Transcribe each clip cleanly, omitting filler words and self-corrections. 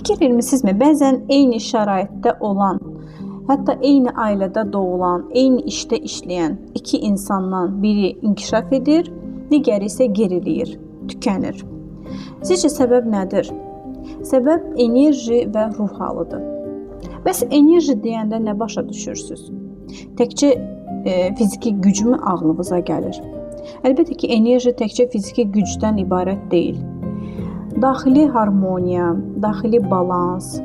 Fikir vermisinizmi? Bəzən eyni şəraitdə olan, hətta eyni ailədə doğulan, eyni işdə işləyən iki insandan biri inkişaf edir, digəri isə geriləyir, tükənir. Sizcə səbəb nədir? Səbəb enerji və ruh halıdır. Bəs enerji deyəndə nə başa düşürsünüz? Təkcə fiziki gücmü ağlınıza gəlir? Əlbəttə ki, enerji təkcə fiziki gücdən ibarət deyil. Daxili harmoniya, daxili balans,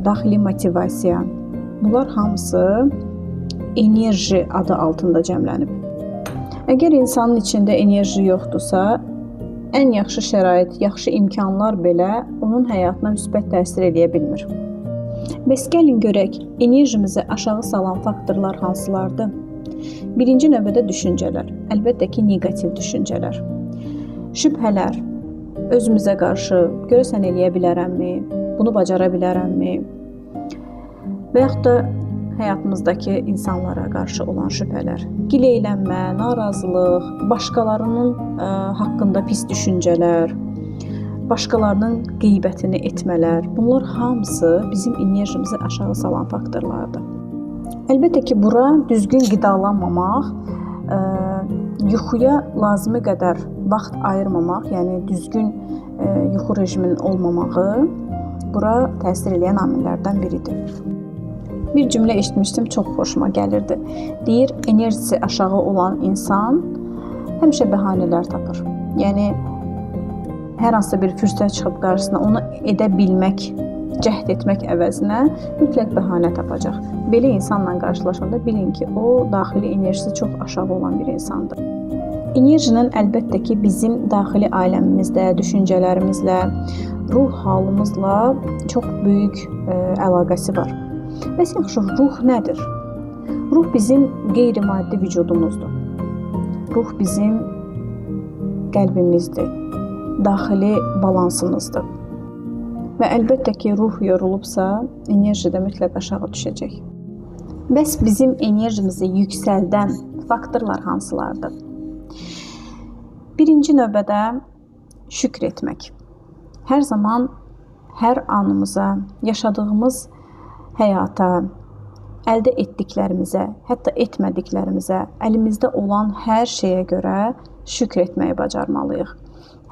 daxili motivasiya, bunlar hamısı enerji adı altında cəmlənib. Əgər insanın içində enerji yoxdursa, ən yaxşı şərait, yaxşı imkanlar belə onun həyatına müsbət təsir edə bilmir. Bəs gəlin görək, enerjimizi aşağı salan faktorlar hansılardır? Birinci növbədə düşüncələr, əlbəttə ki, neqativ düşüncələr. Şübhələr, özümüzə qarşı, görəsən eləyə bilərəmmi, bunu bacara bilərəmmi? Və yaxud da həyatımızdakı insanlara qarşı olan şübhələr. Gileylənmə, narazılıq, başqalarının haqqında pis düşüncələr, başqalarının qeybətini etmələr, bunlar hamısı bizim enerjimizi aşağı salan faktorlardır. Əlbəttə ki, bura düzgün qidalanmamaq, yuxuya lazımi qədər vaxt ayırmamaq, yəni düzgün yuxu rejiminin olmamağı bura təsir edən amillərdən biridir. Bir cümlə eşitmişdim, çox xoşuma gəlirdi. Deyir, enerjisi aşağı olan insan həmişə bəhanələr tapır. Yəni, hər hansısa bir fürsət çıxıb qarşısına onu edə bilmək, cəhd etmək əvəzinə mütləq bəhanə tapacaq. Belə insanla qarşılaşanda bilin ki, o daxili enerjisi çox aşağı olan bir insandır. Enerjinin əlbəttə ki, bizim daxili aləmimizdə, düşüncələrimizlə, ruh halımızla çox böyük əlaqəsi var. Bəs yaxşı, ruh nədir? Ruh bizim qeyri-maddi vücudumuzdur. Ruh bizim qəlbimizdir, daxili balansımızdır. Və əlbəttə ki, ruh yorulubsa, enerji də mütləq aşağı düşəcək. Bəs bizim enerjimizi yüksəldən faktorlar hansılardır? Birinci növbədə şükr etmək. Hər zaman, hər anımıza, yaşadığımız həyata, əldə etdiklərimizə, hətta etmədiklərimizə, əlimizdə olan hər şeyə görə şükr etməyi bacarmalıyıq.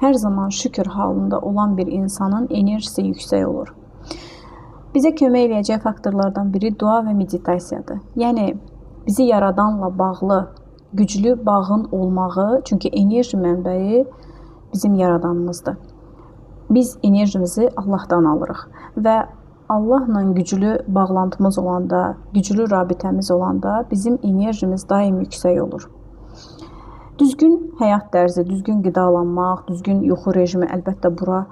Hər zaman şükür halında olan bir insanın enerjisi yüksək olur. Bizə kömək eləyəcək faktorlardan biri dua və meditasiyadır. Yəni, bizi yaradanla bağlı güclü bağın olmağı, çünki enerji mənbəyi bizim yaradanımızdır. Biz enerjimizi Allahdan alırıq və Allahla güclü bağlantımız olanda, güclü rabitəmiz olanda bizim enerjimiz daim yüksək olur. Düzgün həyat tərzi, düzgün qidalanmaq, düzgün yuxu rejimi əlbəttə bura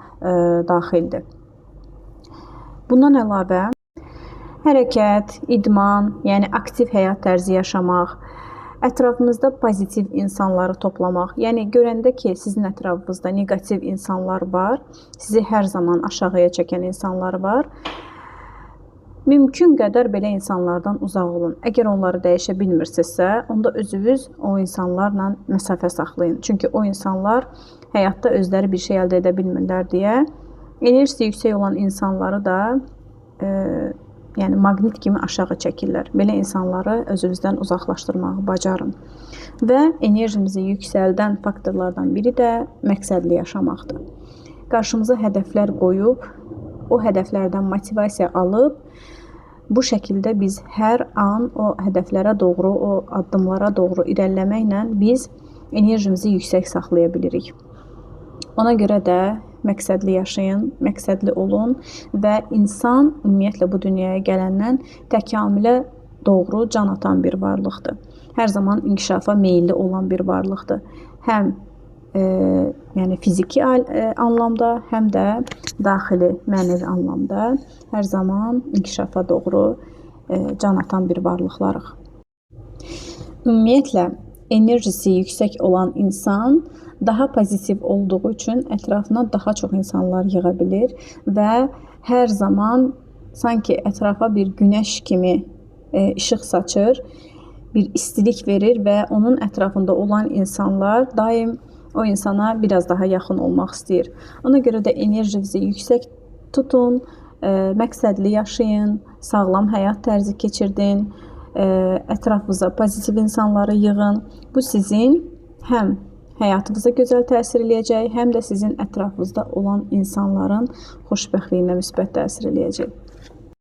daxildir. Bundan əlavə, hərəkət, idman, yəni aktiv həyat tərzi yaşamaq, ətrafımızda pozitiv insanları toplamaq, yəni görəndə ki, sizin ətrafınızda neqativ insanlar var, sizi hər zaman aşağıya çəkən insanlar var, mümkün qədər belə insanlardan uzaq olun. Əgər onları dəyişə bilmirsinizsə, onda özünüz o insanlarla məsafə saxlayın. Çünki o insanlar həyatda özləri bir şey əldə edə bilmirlər deyə enerjisi yüksək olan insanları da yəni maqnit kimi aşağı çəkirlər. Belə insanları özünüzdən uzaqlaşdırmağı bacarın. Və enerjimizi yüksəldən faktorlardan biri də məqsədli yaşamaqdır. Qarşımıza hədəflər qoyub, o hədəflərdən motivasiya alıb, bu şəkildə biz hər an o hədəflərə doğru, o addımlara doğru irəliləməklə biz enerjimizi yüksək saxlaya bilirik. Ona görə də məqsədli yaşayın, məqsədli olun və insan ümumiyyətlə bu dünyaya gələndən təkamülə doğru can atan bir varlıqdır. Hər zaman inkişafa meyilli olan bir varlıqdır. Həm yəni fiziki anlamda, həm də daxili, mənəvi anlamda hər zaman inkişafa doğru can atan bir varlıqlarıq. Ümumiyyətlə, enerjisi yüksək olan insan daha pozitiv olduğu üçün ətrafına daha çox insanlar yığa bilir və hər zaman sanki ətrafa bir günəş kimi işıq saçır, bir istilik verir və onun ətrafında olan insanlar daim o insana biraz daha yaxın olmaq istəyir. Ona görə də enerjisi yüksək tutun, məqsədli yaşayın, sağlam həyat tərzi keçirdin, ətrafınıza pozitiv insanları yığın. Bu sizin həm həyatınıza gözəl təsir eləyəcək, həm də sizin ətrafınızda olan insanların xoşbəxtliyinə müsbət təsir eləyəcək.